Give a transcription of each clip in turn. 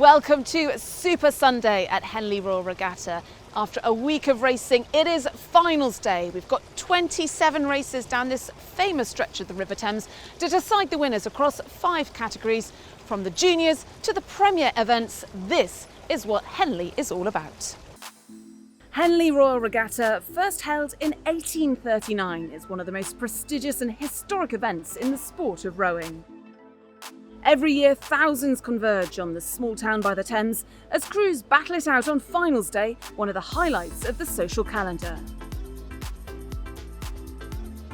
Welcome to Super Sunday at Henley Royal Regatta. After a week of racing, it is finals day. We've got 27 races down this famous stretch of the River Thames to decide the winners across 5 categories. From the juniors to the premier events, this is what Henley is all about. Henley Royal Regatta, first held in 1839, is one of the most prestigious and historic events in the sport of rowing. Every year, thousands converge on the small town by the Thames as crews battle it out on finals day, one of the highlights of the social calendar.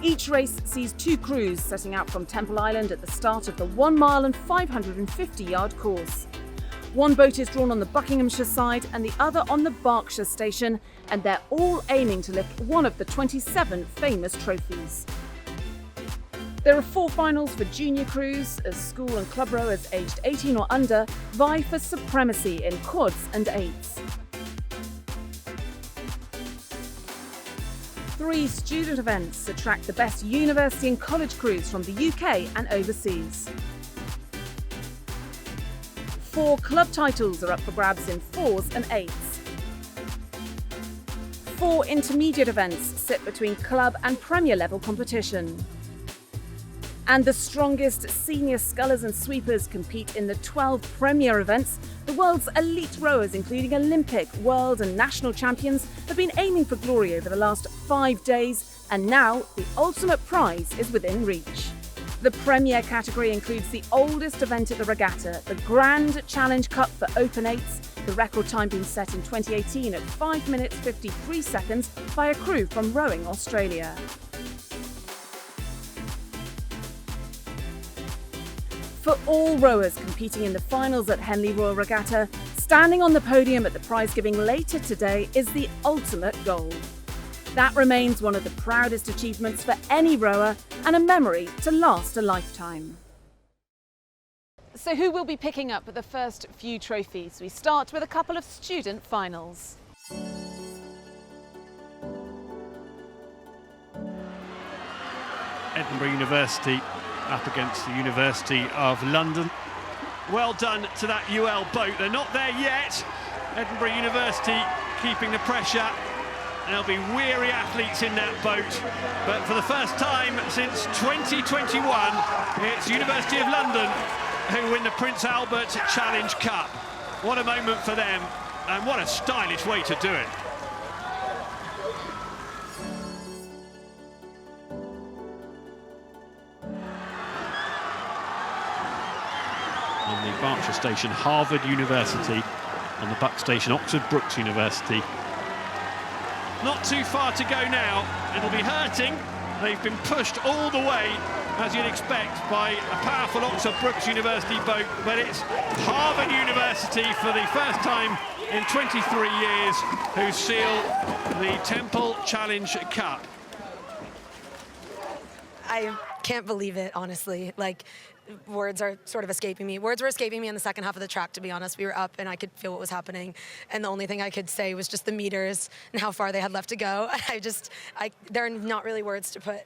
Each race sees 2 crews setting out from Temple Island at the start of the 1 mile and 550-yard course. One boat is drawn on the Buckinghamshire side and the other on the Berkshire station, and they're all aiming to lift one of the 27 famous trophies. There are 4 finals for junior crews, as school and club rowers aged 18 or under vie for supremacy in quads and eights. 3 student events attract the best university and college crews from the UK and overseas. 4 club titles are up for grabs in 4s and 8s. 4 intermediate events sit between club and premier level competition. And the strongest senior scullers and sweepers compete in the 12 premier events. The world's elite rowers, including Olympic, world and national champions, have been aiming for glory over the last 5 days, and now the ultimate prize is within reach. The premier category includes the oldest event at the regatta, the Grand Challenge Cup for Open 8s, the record time being set in 2018 at 5 minutes 53 seconds by a crew from Rowing Australia. For all rowers competing in the finals at Henley Royal Regatta, standing on the podium at the prize giving later today is the ultimate goal. That remains one of the proudest achievements for any rower and a memory to last a lifetime. So who will be picking up the first few trophies? We start with a couple of student finals. Edinburgh University up against the University of London. Well done to that UL boat. They're not there yet. Edinburgh University keeping the pressure. There'll be weary athletes in that boat. But for the first time since 2021, it's University of London who win the Prince Albert Challenge Cup. What a moment for them, and what a stylish way to do it. On the Berkshire station, Harvard University. On the Buck station, Oxford Brookes University. Not too far to go now. It'll be hurting. They've been pushed all the way, as you'd expect, by a powerful Oxford Brookes University boat. But it's Harvard University for the first time in 23 years who seal the Temple Challenge Cup. I can't believe it, honestly. Words are sort of escaping me. Words were escaping me in the second half of the track, to be honest. We were up and I could feel what was happening. And the only thing I could say was just the meters and how far they had left to go. There are not really words to put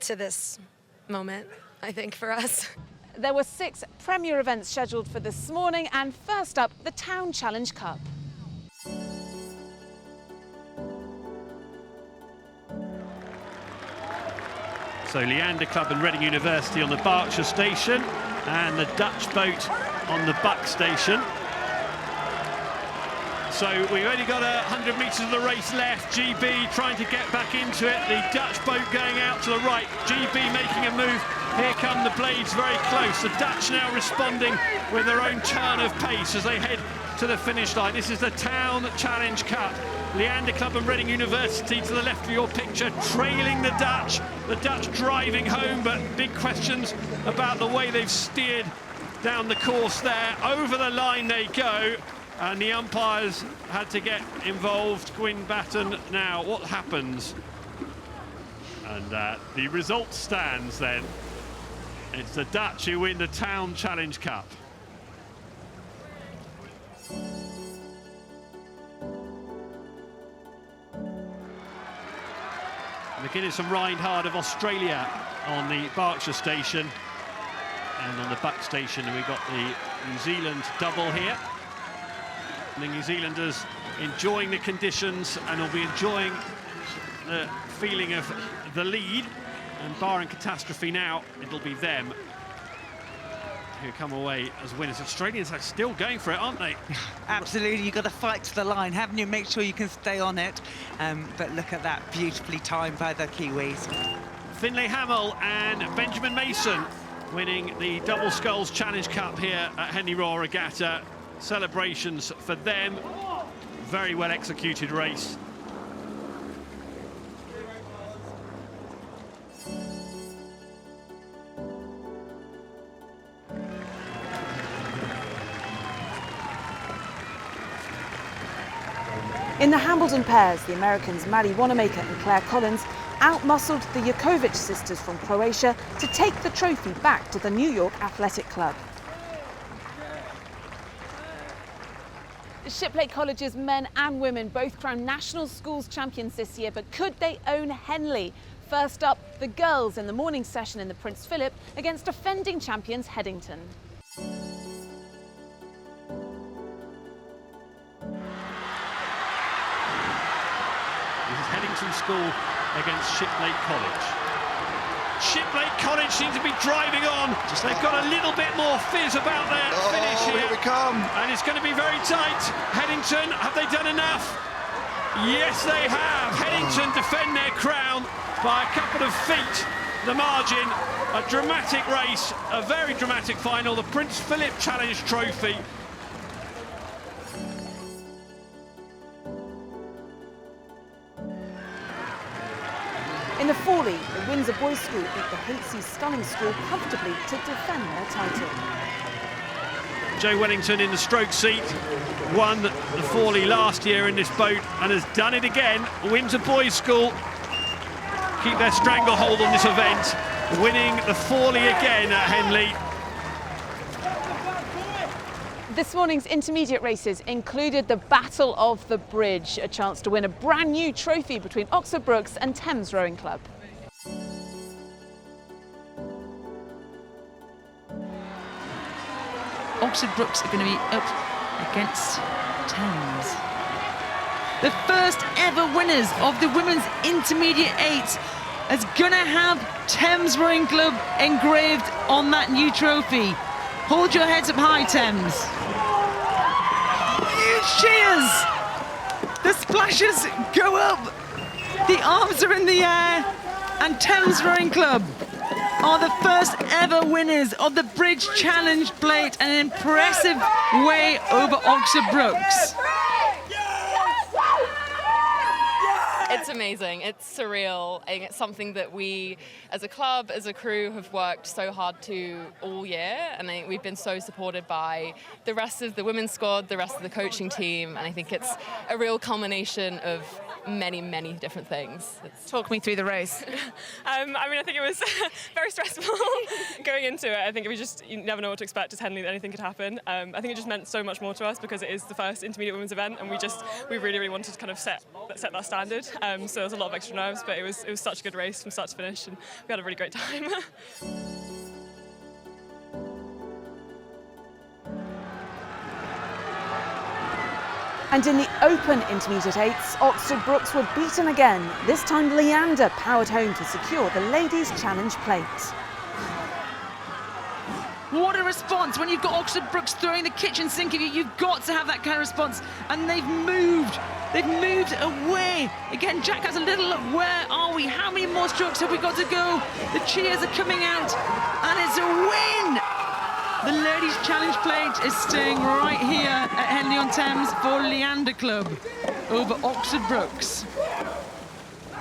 to this moment, I think, for us. There were 6 premier events scheduled for this morning, and first up, the Town Challenge Cup. So Leander Club and Reading University on the Berkshire station, and the Dutch boat on the Buck station. So we've only got 100 metres of the race left. GB trying to get back into it. The Dutch boat going out to the right. GB making a move. Here come the blades very close. The Dutch now responding with their own turn of pace as they head to the finish line. This is the Town Challenge Cup. Leander Club and Reading University to the left of your picture, trailing the Dutch. The Dutch driving home, but big questions about the way they've steered down the course there. Over the line they go, and the umpires had to get involved. Gwyn Batten now, what happens? And the result stands then. It's the Dutch who win the Town Challenge Cup. McGuinness and Reinhard of Australia on the Berkshire station, and on the Buck station we've got the New Zealand double here. The New Zealanders enjoying the conditions and will be enjoying the feeling of the lead, and barring catastrophe now, it'll be them who come away as winners. Australians are still going for it, aren't they? Absolutely, you've got to fight to the line, haven't you? Make sure you can stay on it. But look at that, beautifully timed by the Kiwis. Finlay Hamill and Benjamin Mason winning the Double Sculls Challenge Cup here at Henley Royal Regatta. Celebrations for them. Very well executed race. In the Hambledon pairs, the Americans Maddie Wanamaker and Claire Collins outmuscled the Jakovic sisters from Croatia to take the trophy back to the New York Athletic Club. Shipley College's men and women both crowned national schools champions this year, but could they own Henley? First up, the girls in the morning session in the Prince Philip against defending champions Headington. This is Headington School against Shipley College. Shipley College seem to be driving on. They've got a little bit more fizz about their finish here. Here we come. And it's going to be very tight. Headington, have they done enough? Yes, they have. Headington defend their crown by a couple of feet. The margin, a dramatic race, a very dramatic final. The Prince Philip Challenge Trophy. In the Forley, the Windsor Boys School beat the Hastings Sculling School comfortably to defend their title. Joe Wellington in the stroke seat, won the Forley last year in this boat and has done it again. Windsor Boys School keep their stranglehold on this event, winning the Forley again at Henley. This morning's intermediate races included the Battle of the Bridge, a chance to win a brand new trophy between Oxford Brookes and Thames Rowing Club. Oxford Brookes are going to be up against Thames. The first ever winners of the women's intermediate 8 is going to have Thames Rowing Club engraved on that new trophy. Hold your heads up high, Thames. Huge cheers. The splashes go up. The arms are in the air. And Thames Rowing Club are the first ever winners of the Bridge Challenge Plate, an impressive way over Oxford Brookes. It's amazing, it's surreal, and it's something that we, as a club, as a crew, have worked so hard to all year, and I think we've been so supported by the rest of the women's squad, the rest of the coaching team, and I think it's a real culmination of many, many different things. Talk me through the race. I think it was very stressful going into it. I think it was just, you never know what to expect as Henley, that anything could happen. I think it just meant so much more to us because it is the first intermediate women's event, and we really, really wanted to kind of set that standard. So there was a lot of extra nerves, but it was such a good race from start to finish, and we had a really great time. And in the open intermediate 8s, Oxford Brookes were beaten again. This time Leander powered home to secure the Ladies' Challenge Plate. What a response when you've got Oxford Brookes throwing the kitchen sink at you. You've got to have that kind of response. And they've moved away. Again, Jack has a little look. Where are we? How many more strokes have we got to go? The cheers are coming out. And it's a win. The Ladies' Challenge Plate is staying right here at Henley-on-Thames for Leander Club over Oxford Brookes.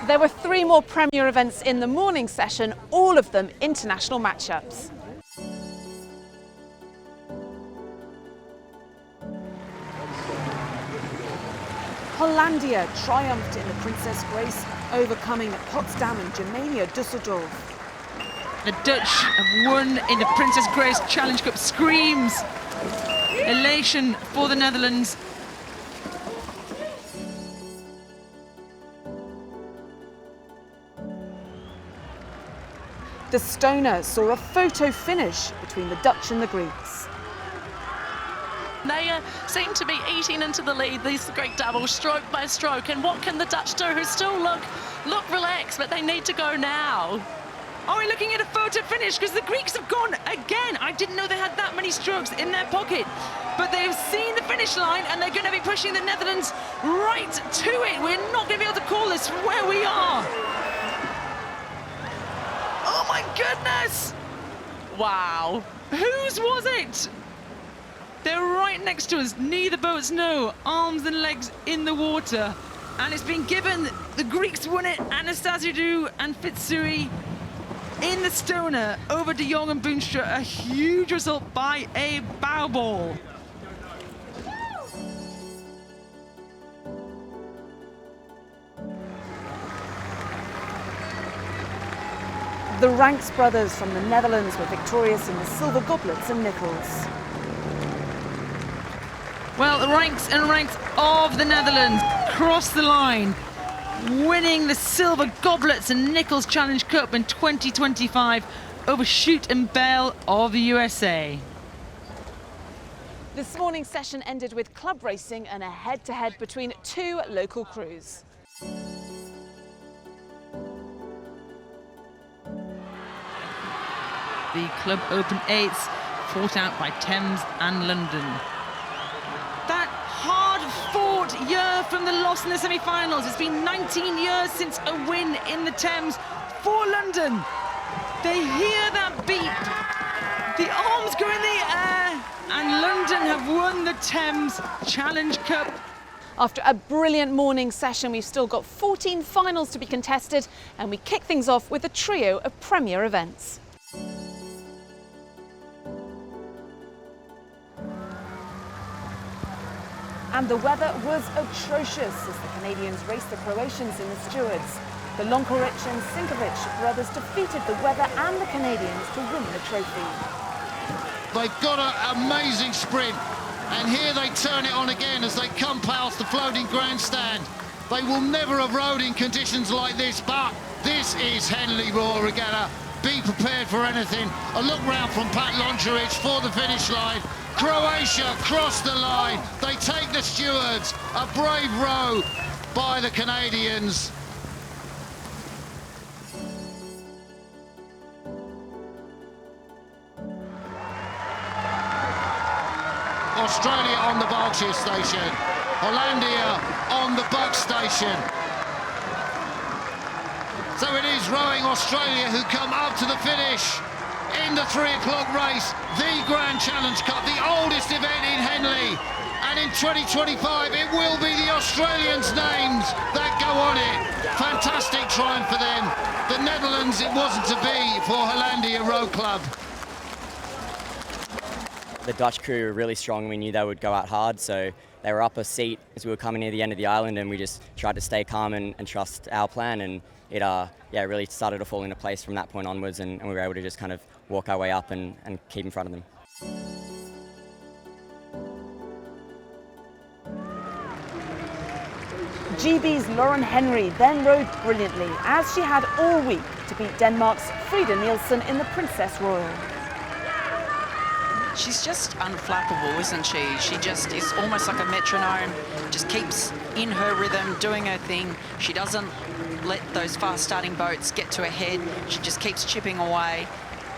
There were 3 more Premier events in the morning session, all of them international matchups. Hollandia triumphed in the Princess Grace, overcoming Potsdam and Germania Dusseldorf. The Dutch have won in the Princess Grace Challenge Cup. Screams, elation for the Netherlands. The Stoner saw a photo finish between the Dutch and the Greeks. They seem to be eating into the lead, these great doubles, stroke by stroke. And what can the Dutch do, who still look relaxed, but they need to go now? Are we looking at a photo finish? Because the Greeks have gone again. I didn't know they had that many strokes in their pocket. But they've seen the finish line and they're going to be pushing the Netherlands right to it. We're not going to be able to call this from where we are. Oh my goodness! Wow. Whose was it? They're right next to us. Neither boats know. Arms and legs in the water. And it's been given. The Greeks won it. Anastasiou and Fitsui in the stoner over De Jong and Boonstra. A huge result by a bow ball. The Ranks brothers from the Netherlands were victorious in the silver goblets and nickels. Well, the ranks and ranks of the Netherlands cross the line, winning the Silver Goblets and Nichols Challenge Cup in 2025 over Chute and Bell of the USA. This morning's session ended with club racing and a head-to-head between two local crews. The Club Open 8s fought out by Thames and London. That hard-fought year from the loss in the semi-finals. It's been 19 years since a win in the Thames for London. They hear that beat. The arms go in the air, and London have won the Thames Challenge Cup. After a brilliant morning session, we've still got 14 finals to be contested, and we kick things off with a trio of premier events. And the weather was atrocious as the Canadians raced the Croatians in the stewards. The Lonkovic and Sinkovic brothers defeated the weather and the Canadians to win the trophy. They've got an amazing sprint, and here they turn it on again as they come past the floating grandstand. They will never have rode in conditions like this, but this is Henley Royal Regatta. Be prepared for anything. A look round from Pat Lonkovic for the finish line. Croatia cross the line. They take the stewards. A brave row by the Canadians. Australia on the Berkshire station. Hollandia on the Buck station. So it is rowing Australia who come up to the finish in the 3 o'clock race, the Grand Challenge Cup, the oldest event in Henley. And in 2025, it will be the Australians' names that go on it. Fantastic triumph for them. The Netherlands, it wasn't to be for Hollandia Row Club. The Dutch crew were really strong. We knew they would go out hard, so they were up a seat as we were coming near the end of the island, and we just tried to stay calm and trust our plan, and it really started to fall into place from that point onwards, and we were able to just kind of walk our way up and keep in front of them. GB's Lauren Henry then rode brilliantly, as she had all week, to beat Denmark's Frida Nielsen in the Princess Royal. She's just unflappable, isn't she? She just is almost like a metronome, just keeps in her rhythm, doing her thing. She doesn't let those fast-starting boats get to her head. She just keeps chipping away.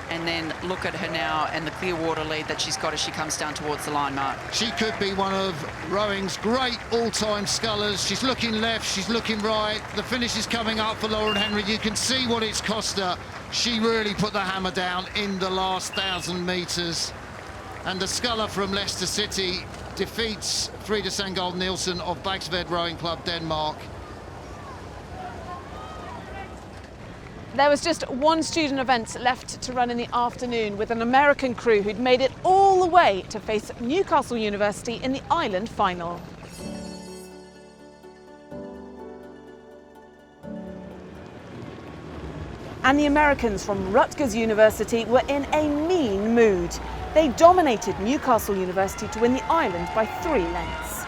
And then look at her now and the clear water lead that she's got as she comes down towards the line mark. She could be one of rowing's great all-time scullers. She's looking left, she's looking right. The finish is coming up for Lauren Henry. You can see what it's cost her. She really put the hammer down in the last 1,000 metres. And the sculler from Leicester City defeats Frida Sangold Nielsen of Bagsved Rowing Club, Denmark. There was just one student event left to run in the afternoon, with an American crew who'd made it all the way to face Newcastle University in the Island final. And the Americans from Rutgers University were in a mean mood. They dominated Newcastle University to win the Island by 3 lengths.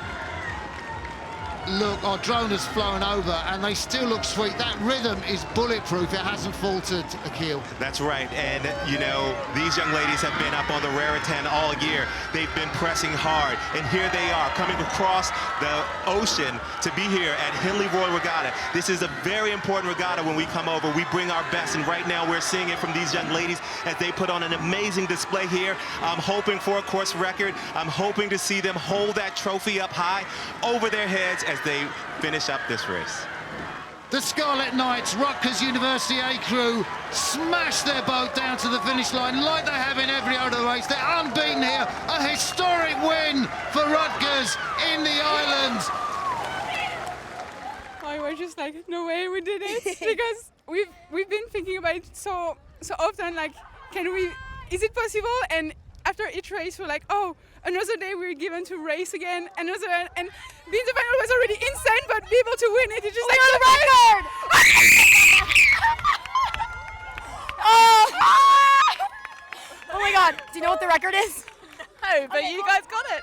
look, our drone has flown over and they still look sweet. That rhythm is bulletproof. It hasn't faltered, Akil. That's right, and you know, these young ladies have been up on the Raritan all year. They've been pressing hard, and here they are coming across the ocean to be here at Henley Royal Regatta. This is a very important regatta. When we come over, we bring our best, and right now we're seeing it from these young ladies as they put on an amazing display here. I'm hoping for a course record. I'm hoping to see them hold that trophy up high over their heads as they finish up this race. The Scarlet Knights, Rutgers University A crew, smash their boat down to the finish line like they have in every other race. They're unbeaten here. A historic win for Rutgers in the islands. I was just like, no way we did it, because we've been thinking about it so often, like, is it possible? And after each race we're like, oh, another day we're given to race again, another, and being the final was already insane, but be able to win it, it's just like the record! Oh my God, do you know what the record is? No, but you guys got it.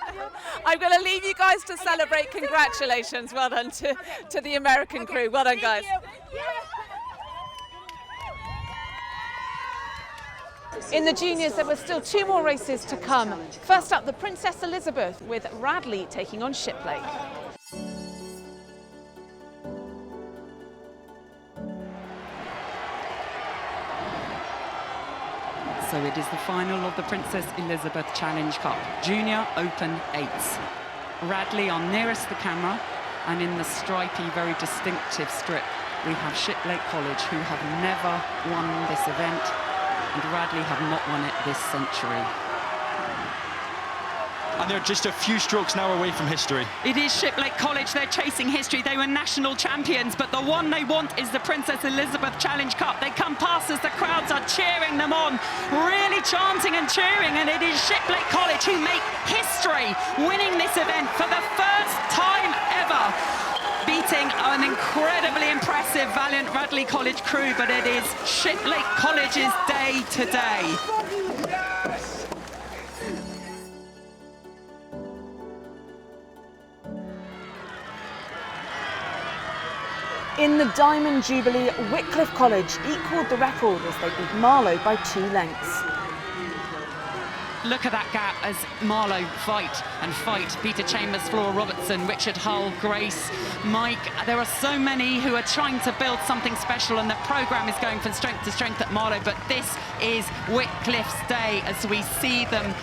I'm going to leave you guys to celebrate. Congratulations. Well done to the American crew. Well done, guys. In the juniors, there were still 2 more races to come. First up, the Princess Elizabeth, with Radley taking on Shiplake. So it is the final of the Princess Elizabeth Challenge Cup, Junior Open 8s. Radley on nearest the camera, and in the stripy, very distinctive strip, we have Shiplake College, who have never won this event, and Radley have not won it this century. And they're just a few strokes now away from history. It is Shiplake College, they're chasing history. They were national champions, but the one they want is the Princess Elizabeth Challenge Cup. They come past as the crowds are cheering them on, really chanting and cheering, and it is Shiplake College who make history, winning this event for the first time ever, beating an incredibly impressive, valiant Radley College crew, but it is Shiplake College's day today. In the Diamond Jubilee, Wycliffe College equalled the record as they beat Marlow by 2 lengths. Look at that gap as Marlow fight. Peter Chambers, Flora Robertson, Richard Hull, Grace, Mike. There are so many who are trying to build something special, and the programme is going from strength to strength at Marlow, but this is Wycliffe's day as we see them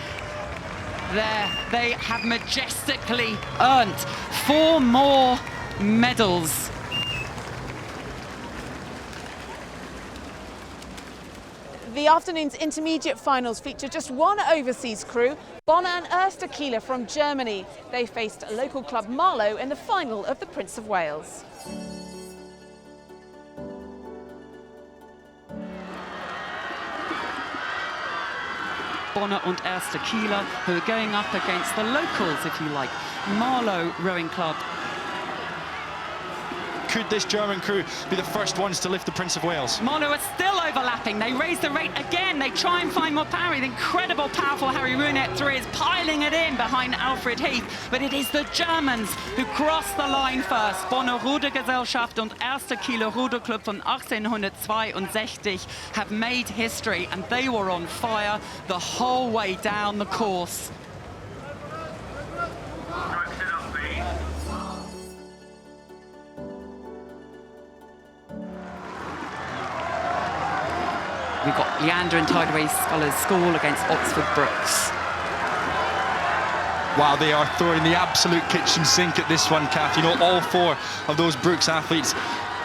there. They have majestically earned 4 more medals. The afternoon's intermediate finals feature just 1 overseas crew, Bonner and Erster from Germany. They faced local club Marlow in the final of the Prince of Wales. Bonner and Erster who are going up against the locals, if you like, Marlow Rowing Club. Could this German crew be the first ones to lift the Prince of Wales? Marlow are still overlapping. They raise the rate again. They try and find more power. The incredible, powerful Harry Runet 3 is piling it in behind Alfred Heath. But it is the Germans who cross the line first. Bonner Rudergesellschaft und Erster Kieler Ruderclub von 1862 have made history, and they were on fire the whole way down the course. We've got Leander and Tideway Scholars School against Oxford Brooks. Wow, they are throwing the absolute kitchen sink at this one, Kath. You know, all 4 of those Brooks athletes,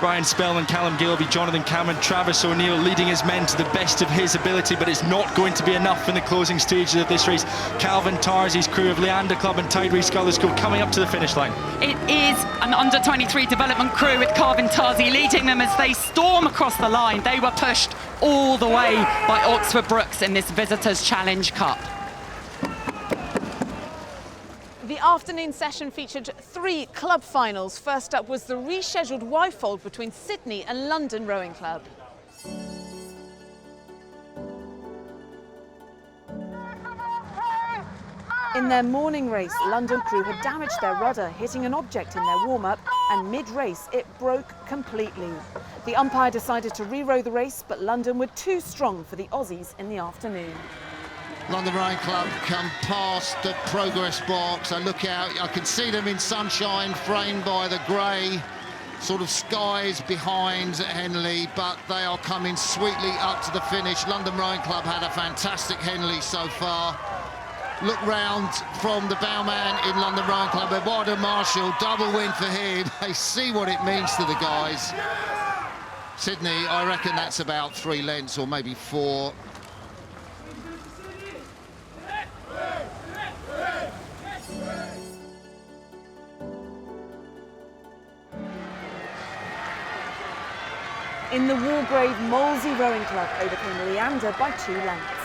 Ryan Spellman, Callum Gilby, Jonathan Cameron, Travis O'Neill, leading his men to the best of his ability, but it's not going to be enough in the closing stages of this race. Calvin Tarzy's crew of Leander Club and Tideway Scholars School coming up to the finish line. It is an under-23 development crew with Calvin Tarzy leading them as they storm across the line. They were pushed all the way by Oxford Brooks in this Visitors Challenge Cup. The afternoon session featured 3 club finals. First up was the rescheduled Y-fold between Sydney and London Rowing Club. In their morning race, London crew had damaged their rudder, hitting an object in their warm-up, and mid-race it broke completely. The umpire decided to re-row the race, but London were too strong for the Aussies in the afternoon. London Rowing Club come past the progress box. I look out, I can see them in sunshine, framed by the grey sort of skies behind Henley, but they are coming sweetly up to the finish. London Rowing Club had a fantastic Henley so far. Look round from the bowman in London Rowing Club, Eduardo Marshall, double win for him. They see what it means to the guys. Sydney, I reckon that's about 3 lengths or maybe 4. In the Wargrave Molesey Rowing Club overcame Leander by 2 lengths.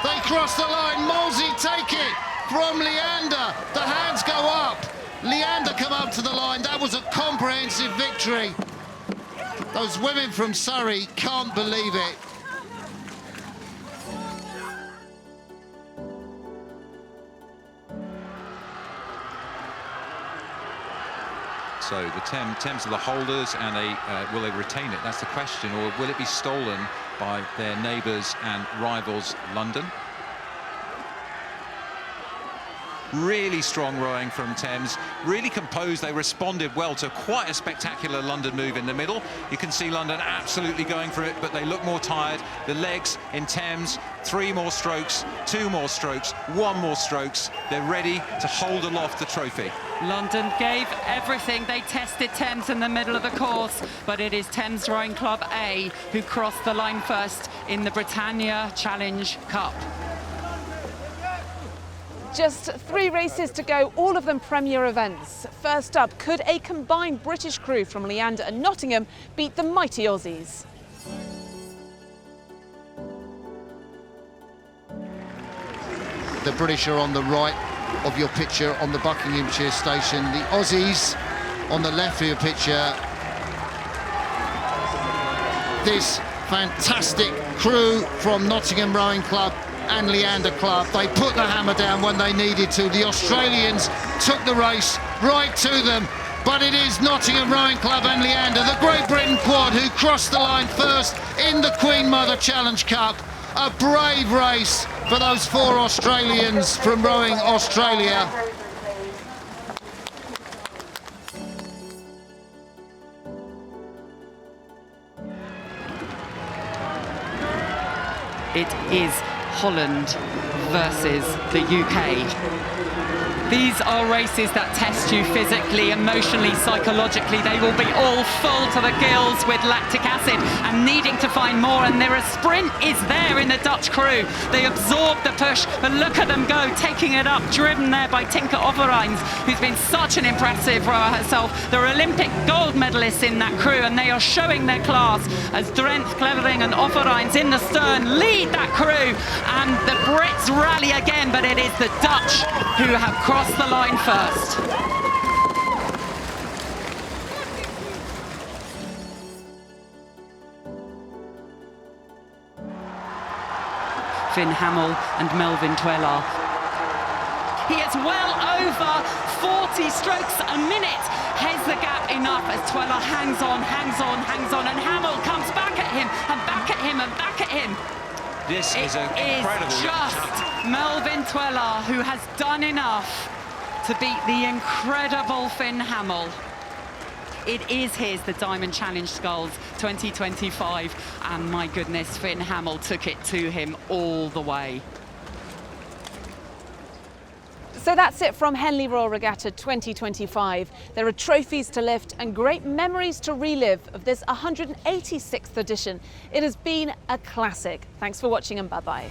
They cross the line, Molesey take it from Leander. The hands go up. Leander come up to the line. That was a comprehensive victory. Those women from Surrey can't believe it. So the Thames are the holders, and will they retain it? That's the question. Or will it be stolen by their neighbours and rivals, London? Really strong rowing from Thames, really composed. They responded well to quite a spectacular London move in the middle. You can see London absolutely going for it, but they look more tired. The legs in Thames, 3 more strokes, 2 more strokes, 1 more strokes. They're ready to hold aloft the trophy. London gave everything. They tested Thames in the middle of the course, but it is Thames Rowing Club A who crossed the line first in the Britannia Challenge Cup. Just 3 races to go, all of them premier events. First up, could a combined British crew from Leander and Nottingham beat the mighty Aussies? The British are on the right of your picture on the Buckinghamshire station. The Aussies on the left of your picture. This fantastic crew from Nottingham Rowing Club and Leander Club, they put the hammer down when they needed to. The Australians took the race right to them, but it is Nottingham Rowing Club and Leander, the Great Britain quad, who crossed the line first in the Queen Mother Challenge Cup. A brave race for those 4 Australians from Rowing Australia. It is Holland versus the UK. These are races that test you physically, emotionally, psychologically. They will be all full to the gills with lactic acid and needing to find more, and their sprint is there in the Dutch crew. They absorb the push, but look at them go, taking it up, driven there by Tinka Overeins, who's been such an impressive rower herself. They're Olympic gold medalists in that crew, and they are showing their class as Drent, Clevering and Overeins in the stern lead that crew, and the Brits rally again, but it is the Dutch who have crossed the line first. Finn Hamill and Melvin Twellar. He is well over 40 strokes a minute. Has the gap enough as Twellar hangs on, and Hamill comes back at him, and back at him, and back at him. This is an incredible. It's just Melvin Twellar who has done enough to beat the incredible Finn Hamill. It is his, the Diamond Challenge Sculls 2025, and my goodness, Finn Hamill took it to him all the way. So that's it from Henley Royal Regatta 2025. There are trophies to lift and great memories to relive of this 186th edition. It has been a classic. Thanks for watching and bye-bye.